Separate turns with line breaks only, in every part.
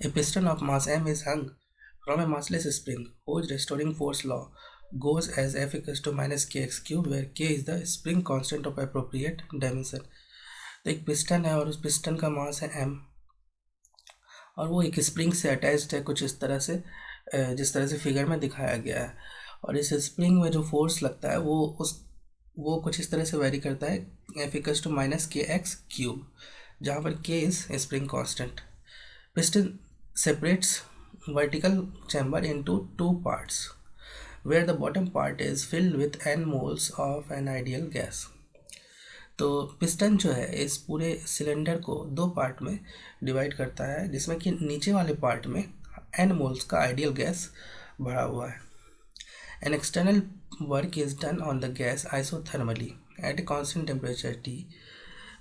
A piston of mass m is hung from a massless spring whose restoring force law goes as F equals to minus kx cube, where k is the spring constant of appropriate dimension. तो एक piston है और उस piston का मास है m और वो एक स्प्रिंग से अटैच्ड है कुछ इस तरह से, जिस तरह से फिगर में दिखाया गया है। और इस स्प्रिंग में जो फोर्स लगता है वो कुछ इस तरह से वेरी करता है F इक्वल्स टू माइनस के एक्स क्यूब, जहाँ पर k is spring constant. Piston separates vertical chamber into two parts where the bottom part is filled with n moles of an ideal gas. तो piston जो है इस पूरे cylinder को दो पार्ट में डिवाइड करता है, जिसमें कि नीचे वाले पार्ट में n मोल्स का आइडियल गैस भरा हुआ है। An external work is done on the gas isothermally at a constant temperature T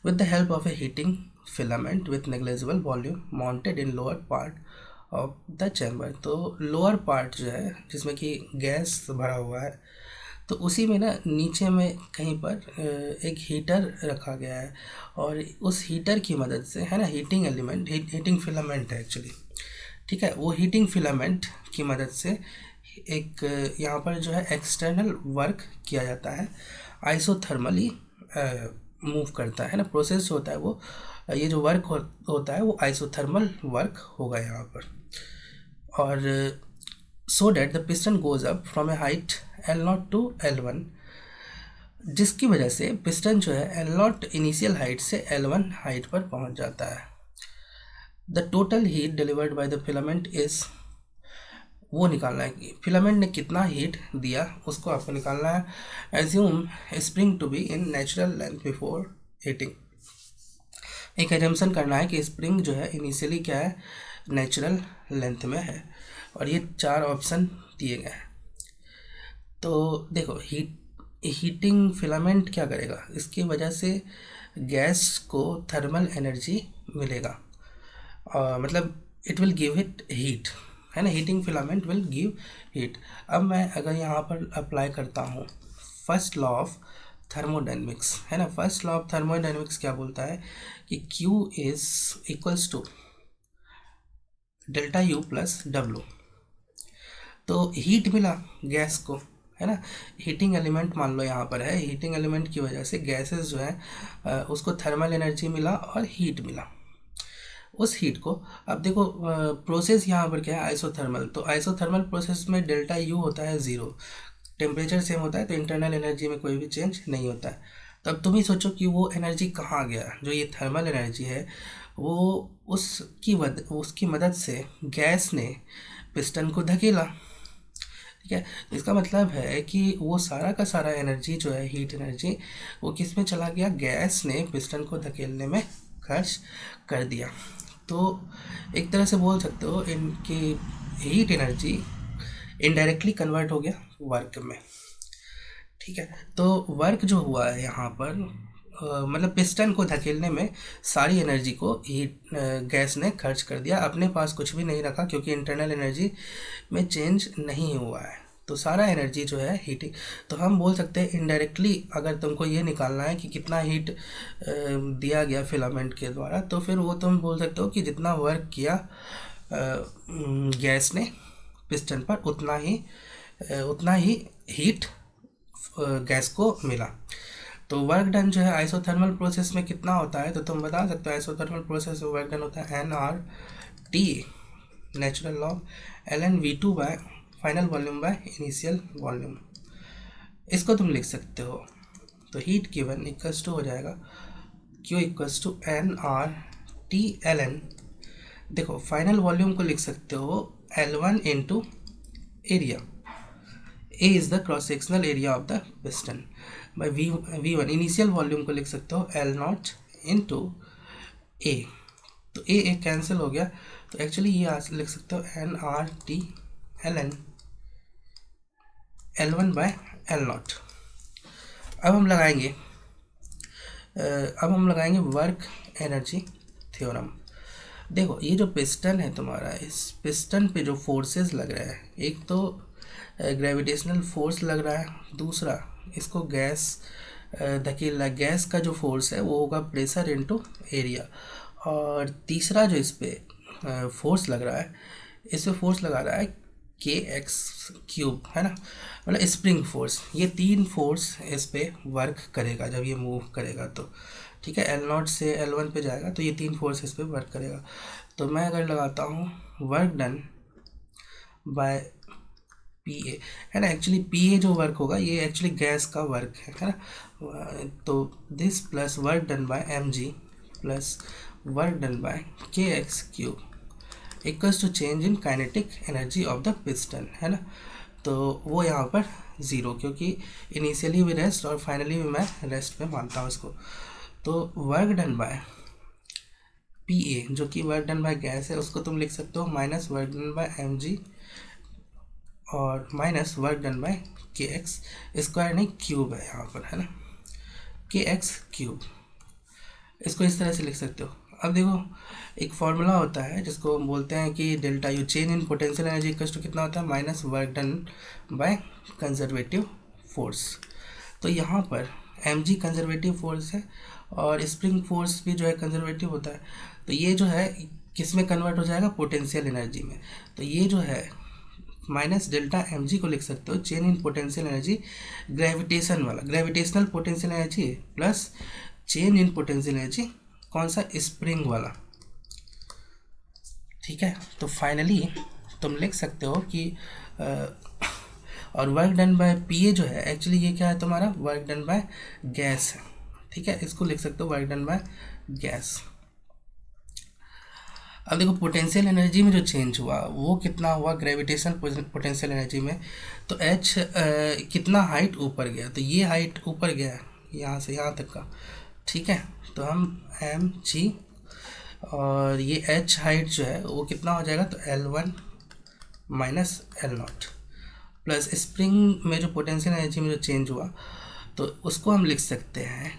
with the help of a heating filament with negligible volume mounted in lower part of the chamber. तो lower part जो है जिसमें कि gas भरा हुआ है, तो उसी में ना नीचे में कहीं पर एक हीटर रखा गया है और उस हीटर की मदद से, है ना, हीटिंग एलिमेंट, हीटिंग फिलामेंट है एक्चुअली, ठीक है, वो हीटिंग फिलामेंट की मदद से एक यहाँ पर जो है एक्सटर्नल वर्क किया जाता है, आइसोथर्मली मूव करता है ना, प्रोसेस होता है वो, ये जो वर्क होता है वो आइसोथर्मल वर्क होगा यहाँ पर। और so that the piston goes up from a height L0 to L1, जिसकी वजह से पिस्टन जो है L0 इनिशियल हाइट से L1 हाइट पर पहुँच जाता है। The total heat delivered by the filament is, वो निकालना है कि फिलामेंट ने कितना हीट दिया, उसको आपको निकालना है। Assume spring to be in natural length before heating, एक एजम्पशन करना है कि स्प्रिंग जो है इनिशियली क्या है, नेचुरल लेंथ में है, और ये चार ऑप्शन दिए गए हैं। तो देखो हीटिंग फिलामेंट क्या करेगा, इसकी वजह से गैस को थर्मल एनर्जी मिलेगा, मतलब it will give it heat, है ना, heating filament will give heat. अब मैं अगर यहाँ पर अप्लाई करता हूँ फर्स्ट लॉ ऑफ थर्मोडाइनमिक्स, है ना, फर्स्ट लॉ ऑफ थर्मोडाइनमिक्स क्या बोलता है कि Q is equals to delta U plus W। तो हीट मिला गैस को, है ना, हीटिंग एलिमेंट मान लो यहाँ पर है, हीटिंग एलिमेंट की वजह से गैसेस जो है उसको थर्मल एनर्जी मिला और हीट मिला। उस हीट को अब देखो प्रोसेस यहाँ पर क्या है, आइसोथर्मल, तो आइसोथर्मल प्रोसेस में डेल्टा U होता है 0, टेम्परेचर सेम होता है, तो इंटरनल एनर्जी में कोई भी चेंज नहीं होता है। तो अब तुम ही सोचो कि वो एनर्जी कहाँ गया, जो ये थर्मल एनर्जी है वो उसकी मदद से गैस ने पिस्टन को धकेला, ठीक है। इसका मतलब है कि वो सारा का सारा एनर्जी जो है, हीट एनर्जी, वो किस में चला गया, गैस ने पिस्टन को धकेलने में खर्च कर दिया। तो एक तरह से बोल सकते हो इनकी हीट एनर्जी इनडायरेक्टली कन्वर्ट हो गया वर्क में, ठीक है। तो वर्क जो हुआ है यहाँ पर मतलब पिस्टन को धकेलने में सारी एनर्जी को हीट गैस ने खर्च कर दिया, अपने पास कुछ भी नहीं रखा, क्योंकि इंटरनल एनर्जी में चेंज नहीं हुआ है, तो सारा एनर्जी जो है हीटिंग। तो हम बोल सकते हैं इनडायरेक्टली, अगर तुमको ये निकालना है कि कितना हीट दिया गया फिलामेंट के द्वारा, तो फिर वो तुम बोल सकते हो कि जितना वर्क किया गैस ने पिस्टन पर, उतना ही हीट गैस को मिला। तो वर्क डन जो है आइसोथर्मल प्रोसेस में कितना होता है, तो तुम बता सकते हो आइसोथर्मल प्रोसेस में वर्क डन होता है nRT, natural log ln V2 bye final volume by initial volume. इसको तुम लिख सकते हो, तो हीट गिवन इक्वल्स टू हो जाएगा Q equals to nRT ln, देखो फाइनल वॉल्यूम को लिख सकते हो L1 into area, A is the cross sectional area of the piston, by V1 initial volume को लिख सकते हो L0 इंटू A, तो A कैंसिल हो गया, तो एक्चुअली ये आज लिख सकते हो nRT ln L1 bye L0। अब हम लगाएंगे वर्क एनर्जी थ्योरम। देखो ये जो पिस्टन है तुम्हारा, इस पिस्टन पे जो फोर्सेस लग रहा है, एक तो ग्रेविटेशनल फोर्स लग रहा है, दूसरा इसको गैस धकेल रहा है, गैस का जो फोर्स है वो होगा प्रेशर इनटू एरिया, और तीसरा जो इस पे फोर्स लग रहा है, इसमें फोर्स लगा रहा है के एक्स क्यूब, है ना, मतलब स्प्रिंग फोर्स। ये 3 फोर्स इस पे वर्क करेगा जब ये मूव करेगा तो, ठीक है। L0 से L1 पे जाएगा तो ये 3 फोर्स इस पे वर्क करेगा। तो मैं अगर लगाता हूँ work done by P A, है ना, एक्चुअली पी ए जो वर्क होगा ये एक्चुअली गैस का वर्क है ना। तो this plus work done by M G plus work done by के X cube equals to change in kinetic energy of the piston, है ना। तो वो यहाँ पर 0, क्योंकि इनिशियली भी रेस्ट और फाइनली भी मैं रेस्ट पे मानता हूँ इसको। तो work done by P A जो कि वर्क डन बाय गैस है उसको तुम लिख सकते हो minus work done by M g और माइनस वर्क डन बाय के एक्स स्क्वायर, नहीं क्यूब है यहाँ पर, है ना, के एक्स क्यूब। इसको इस तरह से लिख सकते हो। अब देखो एक फॉर्मूला होता है जिसको हम बोलते हैं कि delta U, change in potential energy equals to कितना होता है, minus work done by conservative force. तो यहाँ पर एम जी कंजर्वेटिव फोर्स है और स्प्रिंग फोर्स भी जो है कंजर्वेटिव होता है। तो ये जो है किस में कन्वर्ट हो जाएगा, पोटेंशियल एनर्जी में। तो ये जो है माइनस डेल्टा एम जी को लिख सकते हो change in potential energy gravitation वाला, gravitational potential energy plus change in potential energy कौन सा, स्प्रिंग वाला, ठीक है। तो फाइनली तुम लिख सकते हो कि और work done by P A जो है एक्चुअली ये क्या है तुम्हारा, वर्क डन बाय गैस है, ठीक है। इसको लिख सकते हो वर्क डन बाय गैस। अब देखो पोटेंशियल एनर्जी में जो चेंज हुआ वो कितना हुआ, ग्रेविटेशनल पोटेंशियल एनर्जी में। तो एच कितना हाइट ऊपर गया, तो ये हाइट ऊपर गया यहाँ से यहाँ तक का, ठीक है। तो हम एम जी और ये एच हाइट जो है वो कितना हो जाएगा, तो L1 minus L0 plus spring में जो पोटेंशियल एनर्जी में जो चेंज हुआ तो उसको हम लिख सकते हैं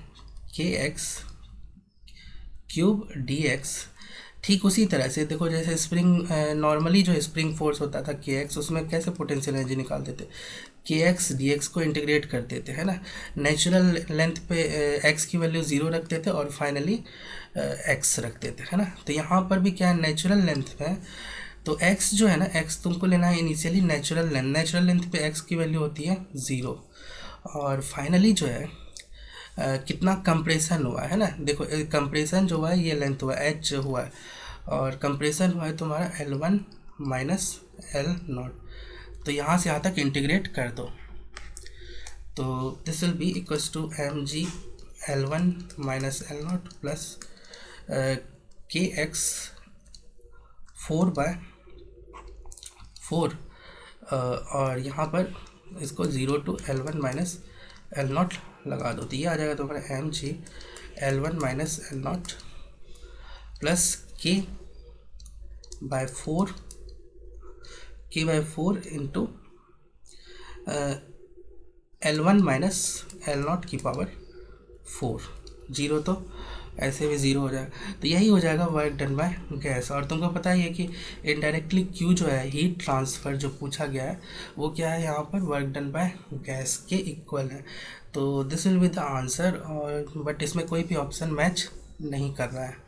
के एक्स क्यूब डी एक्स। ठीक उसी तरह से देखो जैसे स्प्रिंग नॉर्मली जो स्प्रिंग फोर्स होता था के एक्स, उसमें कैसे पोटेंशियल एनर्जी निकालते थे, के एक्स डी एक्स को इंटीग्रेट करते थे, है ना। नेचुरल लेंथ पे एक्स की वैल्यू 0 रखते थे और फाइनली एक्स रखते थे, है ना। तो यहाँ पर भी क्या है, नेचुरल लेंथ पे तो एक्स जो है ना, एक्स तुमको लेना है initially natural length, natural length पे एक्स की वैल्यू होती है 0 और फाइनली जो है कितना कंप्रेशन हुआ है ना। देखो कंप्रेशन जो हुआ है ये लेंथ हुआ एच हुआ है और कंप्रेशन हुआ है तुम्हारा L1 माइनस L0। तो यहाँ से यहाँ तक इंटीग्रेट कर दो तो this will be equals to M G L1 minus L0 plus K x 4/4 और यहाँ पर इसको 0 to L1 माइनस L0 लगा दो तो ये आ जाएगा तुम्हारा M G L1 minus L0 plus k/4 into L1 minus L0 की पावर 4, 0 तो ऐसे भी 0 हो जाएगा। तो यही हो जाएगा वर्क डन बाय गैस। और तुमको पता ही है कि इनडायरेक्टली क्यू जो है हीट ट्रांसफ़र जो पूछा गया है वो क्या है, यहाँ पर वर्क डन बाय गैस के इक्वल है। तो this will be the answer और बट इसमें कोई भी ऑप्शन मैच नहीं कर रहा है।